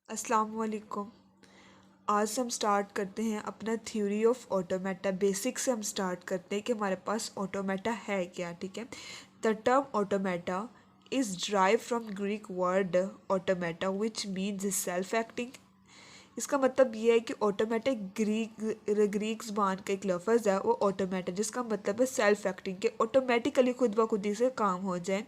अस्सलाम वालेकुम। आज हम स्टार्ट करते हैं अपना थ्योरी ऑफ ऑटोमेटा। बेसिक से हम स्टार्ट करते हैं कि हमारे पास ऑटोमेटा है क्या। ठीक है, the term automata is drive from Greek word automata which means self acting. इसका मतलब ये है कि ऑटोमेटिक ग्रीक ज़बान का एक लफ्ज़ है वो ऑटोमेटा, जिसका मतलब है सेल्फ एक्टिंग के ऑटोमेटिकली खुद ब खुद ही से काम हो जाए।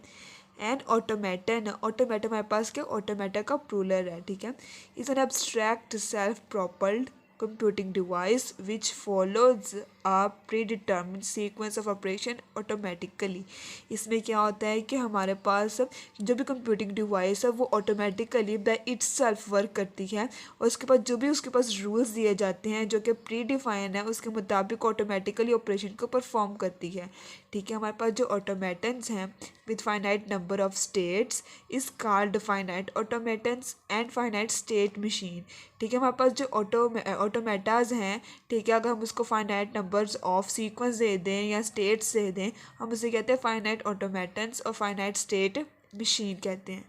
एंड ऑटोमेटन, ऑटोमेटा हमारे पास क्या ऑटोमेटा का प्लूरल है। ठीक है, is an abstract self propelled computing device which follows a predetermined sequence of operation automatically। इसमें क्या होता है कि हमारे पास जो भी कंप्यूटिंग डिवाइस है वो ऑटोमेटिकली बाय इटसेल्फ वर्क करती है और उसके पास जो भी उसके पास रूल्स दिए जाते हैं जो कि प्री डिफाइन है उसके मुताबिक ऑटोमेटिकली ऑपरेशन को परफॉर्म करती है। ठीक है, हमारे पास जो ऑटोमेटन्स हैं with finite number of states is called finite automatons and finite state machine. ठीक है, हमारे पास जो ऑटोमेटाज हैं, ठीक है, अगर हम उसको फाइनाइट नंबर्स ऑफ सीक्वेंस दे दें या स्टेट्स दे दें हम उसे कहते हैं फाइनाइट ऑटोमेटन्स और फाइनाइट स्टेट मशीन कहते हैं।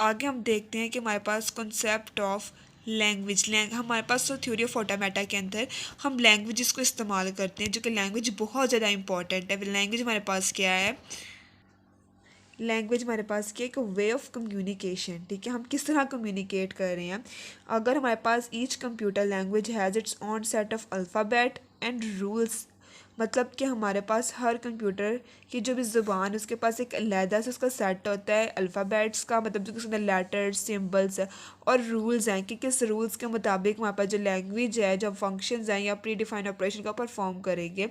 आगे हम देखते हैं कि हमारे पास कॉन्सेप्ट ऑफ लैंग्वेज हमारे पास तो थ्योरी ऑफ ऑटोमेटा के अंदर हम लैंग्वेज को इस्तेमाल करते हैं जो कि लैंग्वेज बहुत ज़्यादा इंपॉर्टेंट है। लैंग्वेज हमारे पास क्या है, लैंग्वेज हमारे पास क्या एक वे ऑफ कम्युनिकेशन। ठीक है, हम किस तरह कम्युनिकेट कर रहे हैं। अगर हमारे पास each computer language has its own set of alphabet and rules, मतलब कि हमारे पास हर कंप्यूटर की जो भी ज़ुबान उसके पास एक अलहदा से उसका सेट होता है अल्फ़ाबेट्स का, मतलब जो उसके अंदर लेटर्स सिम्बल्स और रूल्स हैं कि किस रूल्स के मुताबिक हमारे पास जो लैंग्वेज है जो फंक्शंस हैं या प्री डिफाइंड ऑपरेशन का परफॉर्म करेंगे।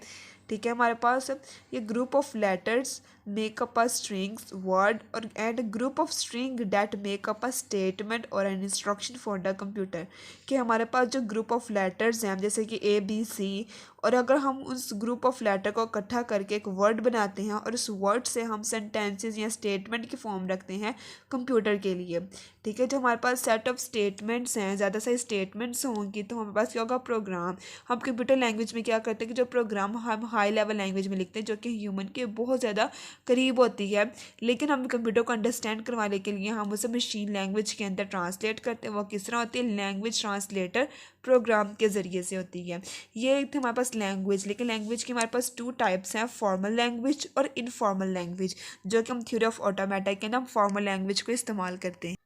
ठीक है, हमारे पास ये group of letters make up a strings word और and group of string that make up a statement और an instruction for the computer. कि हमारे पास जो ग्रुप ऑफ लेटर्स हैं जैसे कि ABC, और अगर हम उस ग्रुप ऑफ लेटर को इकट्ठा करके एक वर्ड बनाते हैं और उस वर्ड से हम सेंटेंसेस या स्टेटमेंट की फॉर्म रखते हैं कंप्यूटर के लिए। ठीक है, जो हमारे पास सेट ऑफ स्टेटमेंट्स हैं, ज़्यादा सारी स्टेटमेंट्स होंगी तो हमारे पास क्या होगा प्रोग्राम। हम कंप्यूटर लैंग्वेज में क्या करते हैं कि जो प्रोग्राम हम हाई लेवल लैंग्वेज में लिखते हैं जो कि ह्यूमन के बहुत ज़्यादा करीब होती है, लेकिन हम कंप्यूटर को अंडरस्टैंड करवाने के लिए हम उसे मशीन लैंग्वेज के अंदर ट्रांसलेट करते हैं। वो किस तरह होती है, लैंग्वेज ट्रांसलेटर प्रोग्राम के ज़रिए से होती है। ये थी हमारे पास लैंग्वेज, लेकिन लैंग्वेज के हमारे पास टू टाइप्स हैं, फॉर्मल लैंग्वेज और इनफॉर्मल लैंग्वेज, जो कि हम थ्योरी ऑफ ऑटोमेटा के नाम फॉर्मल लैंग्वेज को इस्तेमाल करते हैं।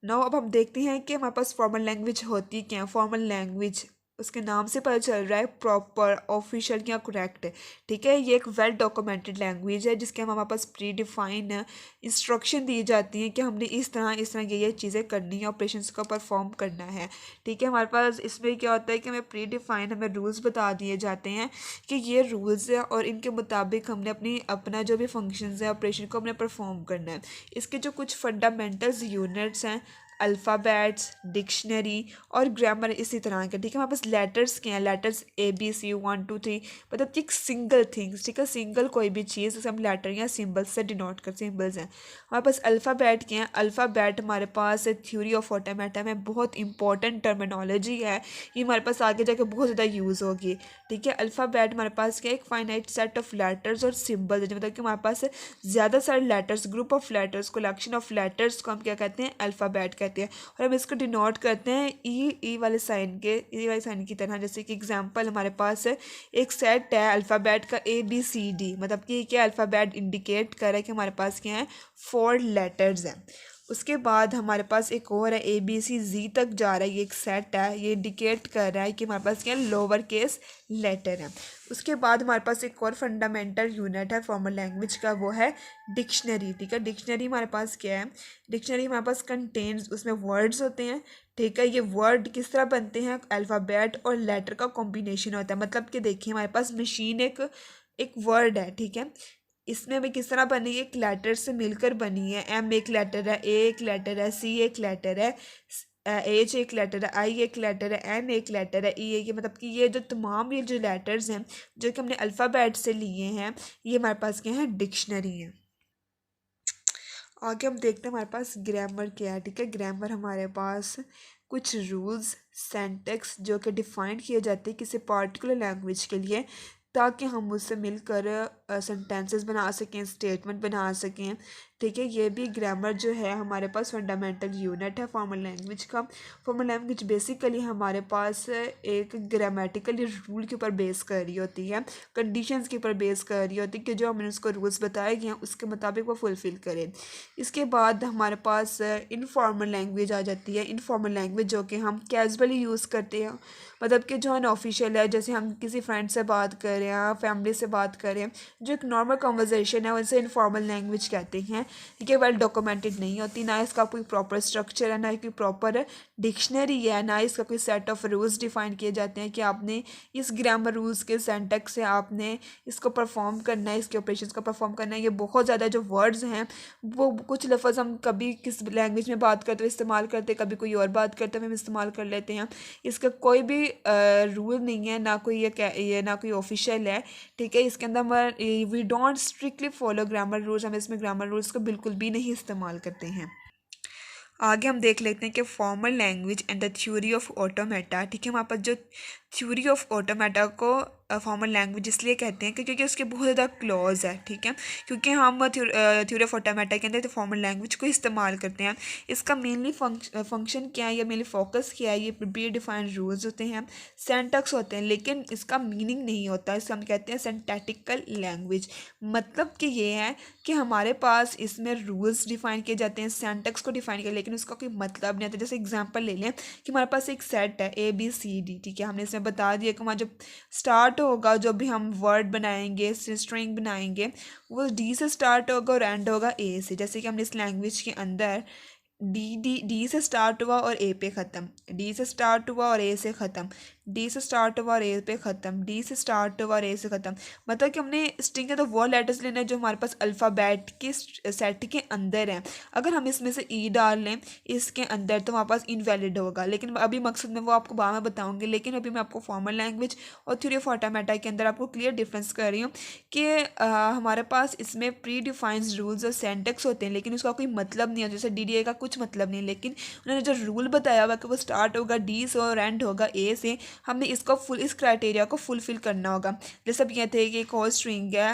नाउ अब हम देखते हैं कि हमारे पास फॉर्मल लैंग्वेज होती क्या है। फॉर्मल लैंग्वेज उसके नाम से पता चल रहा है प्रॉपर ऑफिशियल या करेक्ट। ठीक है, ये एक वेल डॉक्यूमेंटेड लैंग्वेज है जिसके हमारे पास प्री डिफाइन इंस्ट्रक्शन दी जाती हैं कि हमने इस तरह ये चीज़ें करनी है, ऑपरेशंस को परफॉर्म करना है। ठीक है, हमारे पास इसमें क्या होता है कि हमें प्री डिफाइन हमें रूल्स बता दिए जाते हैं कि ये रूल्स है और इनके मुताबिक हमने अपना जो भी फंक्शंस है ऑपरेशन को हमने परफॉर्म करना है। इसके जो कुछ फंडामेंटल्स यूनिट्स हैं अल्फ़ाबेट्स, डिक्शनरी और ग्रामर इसी तरह के। ठीक है, हमारे पास लेटर्स के हैं, लेटर्स ABC 1 2 3, मतलब कि एक सिंगल थिंग्स। ठीक है, सिंगल कोई भी चीज़ जैसे हम लेटर या सिंबल्स से डिनोट कर, सिंबल्स हैं। हमारे पास अल्फ़ाबेट के हैं, अल्फ़ाबेट हमारे पास थ्योरी ऑफ ऑटोमेटा में बहुत इंपॉर्टेंट टर्मिनोलॉजी है, ये हमारे पास आगे जाके बहुत ज़्यादा यूज़ होगी। ठीक है, अल्फ़ाबेट हमारे पास क्या एक फाइनाइट सेट ऑफ लेटर्स और सिम्बल्स, मतलब कि हमारे पास ज़्यादा सारे letters, group of letters, collection of letters को हम क्या कहते हैं, अल्फ़ाबेट कहते हैं। और हम इसको डिनोट करते हैं ई वाले साइन की तरह। जैसे कि एग्जांपल हमारे पास है एक सेट है अल्फ़ाबेट का ABCD, मतलब कि क्या अल्फ़ाबेट इंडिकेट कर रहा है कि हमारे पास क्या है 4 लेटर्स हैं। उसके बाद हमारे पास एक और है ABC तक जा रहा है, ये एक सेट है, ये इंडिकेट कर रहा है कि हमारे पास क्या लोअर केस लेटर है। उसके बाद हमारे पास एक और फंडामेंटल यूनिट है फॉर्मल लैंग्वेज का, वो है डिक्शनरी। ठीक है, डिक्शनरी हमारे पास क्या है, डिक्शनरी हमारे पास कंटेन्स, उसमें वर्ड्स होते हैं। ठीक है, ये वर्ड किस तरह बनते हैं, अल्फ़ाबेट और लेटर का कॉम्बिनेशन होता है। मतलब कि देखिए हमारे पास मशीन एक वर्ड है। ठीक है, इसमें भी किस तरह बनी है, एक लेटर से मिलकर बनी है। M एक लेटर है, A एक लेटर है, C एक लेटर है, H एक लेटर है, I एक लेटर है, N एक लेटर है, E एक, मतलब कि ये जो तमाम ये जो लेटर्स हैं जो कि हमने अल्फ़ाबेट से लिए हैं ये हमारे पास क्या है, डिक्शनरी है। आगे हम देखते हैं हमारे पास ग्रामर क्या है। ठीक है, ग्रामर हमारे पास कुछ रूल्स सेंटेक्स जो कि डिफाइन किए जाते हैं किसी पार्टिकुलर लैंग्वेज के लिए, ताकि हम उससे मिलकर सेंटेंसेस बना सकें, स्टेटमेंट बना सकें। ठीक है। ये भी ग्रामर जो है हमारे पास फंडामेंटल यूनिट है फॉर्मल लैंग्वेज का। फॉर्मल लैंग्वेज बेसिकली हमारे पास एक ग्रामेटिकली रूल के ऊपर बेस कर रही होती है, कंडीशंस के ऊपर बेस कर रही होती है कि जो हमने उसको रूल्स बताए गए हैं उसके मुताबिक वो फुलफ़िल करें। इसके बाद हमारे पास इनफॉर्मल लैंग्वेज आ जाती है। इनफॉर्मल लैंग्वेज जो कि हम कैजुअली यूज़ करते हैं, मतलब कि जो अनऑफिशियल है, जैसे हम किसी फ्रेंड से बात कर रहे हैं, फैमिली से बात कर रहे हैं, जो एक नॉर्मल कन्वर्सेशन है उनसे इनफॉर्मल लैंग्वेज कहते हैं। ये वेल डॉक्यूमेंटेड नहीं होती, ना इसका कोई प्रॉपर स्ट्रक्चर है, ना कोई प्रॉपर डिक्शनरी है, ना इसका कोई सेट ऑफ रूल्स डिफाइन किए जाते हैं कि आपने इस ग्रामर रूल्स के सेंटेक्स से आपने इसको परफॉर्म करना है, इसके ऑपरेशंस को परफॉर्म करना है। ये बहुत ज़्यादा जो वर्ड्स हैं वो कुछ लफ्ज़ हम कभी किस लैंग्वेज में बात करते हुए इस्तेमाल करते, कभी कोई और बात करते हुए हम इस्तेमाल कर लेते हैं। इसका कोई भी रूल नहीं है, ना कोई ये ना कोई ऑफिशियल है। ठीक है, इसके अंदर we don't strictly follow grammar rules, हम इसमें ग्रामर रूल्स को बिल्कुल भी नहीं इस्तेमाल करते हैं। आगे हम देख लेते हैं कि formal language and the theory of automata. ठीक है, हमारे पास जो थ्योरी ऑफ ऑटोमेटा को फॉर्मल लैंग्वेज इसलिए कहते हैं क्योंकि उसके बहुत ज़्यादा क्लॉज है। ठीक है, क्योंकि हम थ्योरी ऑफ ऑटोमेटा के अंदर तो फॉर्मल लैंग्वेज को इस्तेमाल करते हैं। इसका मेनली फंक्शन क्या है या मेनली फोकस क्या है, ये प्री डिफाइंड रूल्स होते हैं, सेंटेक्स होते हैं, लेकिन इसका मीनिंग नहीं होता। इसका हम कहते हैं सिंटैक्टिकल लैंग्वेज। मतलब कि ये है कि हमारे पास इसमें रूल्स डिफाइन किए जाते हैं, सेंटेक्स को डिफाइन किया, लेकिन उसका कोई मतलब नहीं आता। जैसे एग्जांपल ले लें कि हमारे पास एक सेट है ABCD। ठीक है, हमने इसमें बता दिया कि हमारा जो स्टार्ट होगा, जो भी हम वर्ड बनाएंगे, स्ट्रिंग बनाएंगे, वो D से स्टार्ट होगा और एंड होगा A से। जैसे कि हमने इस लैंग्वेज के अंदर डी से स्टार्ट हुआ और ए पे ख़त्म, डी से स्टार्ट हुआ और ए से ख़त्म, डी से स्टार्ट हुआ और ए पे ख़त्म, डी से स्टार्ट हुआ और ए से ख़त्म। मतलब कि हमने स्ट्रिंग के तो वो लेटर्स लेने हैं जो हमारे पास अल्फ़ाबेट के सेट के अंदर हैं। अगर हम इसमें से ई डाल लें इसके अंदर तो हमारे पास इनवैलिड होगा, लेकिन अभी मकसद में वो आपको बाद में बताऊँगी। लेकिन अभी मैं आपको फॉर्मल लैंग्वेज और थ्योरी ऑफ ऑटोमेटा के अंदर आपको क्लियर डिफरेंस कर रही हूँ कि हमारे पास इसमें प्री डिफाइंड रूल्स और सेंटेक्स होते हैं, लेकिन उसका कोई मतलब नहीं है। जैसे DDA का कुछ मतलब नहीं, लेकिन उन्होंने जो रूल बताया हुआ कि वो स्टार्ट होगा D से और एंड होगा A से, हमने इसको इस क्राइटेरिया को फुलफिल करना होगा। जैसे अब ये थे कि एक और स्ट्रिंग है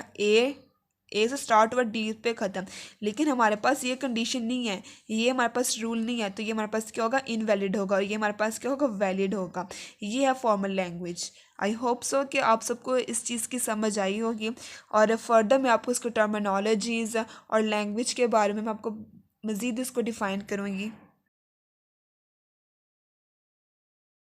ए से स्टार्ट हुआ D पे ख़त्म, लेकिन हमारे पास ये कंडीशन नहीं है, ये हमारे पास रूल नहीं है, तो ये हमारे पास क्या होगा, इनवैलिड होगा, और ये हमारे पास क्या होगा, वैलिड होगा। ये है formal language. I hope so कि आप सबको इस चीज़ की समझ आई होगी, और फर्दर मैं आपको इसको टर्मिनोलॉजीज़ और लैंग्वेज के बारे में मैं आपको मज़ीद इसको डिफ़ाइन करूँगी।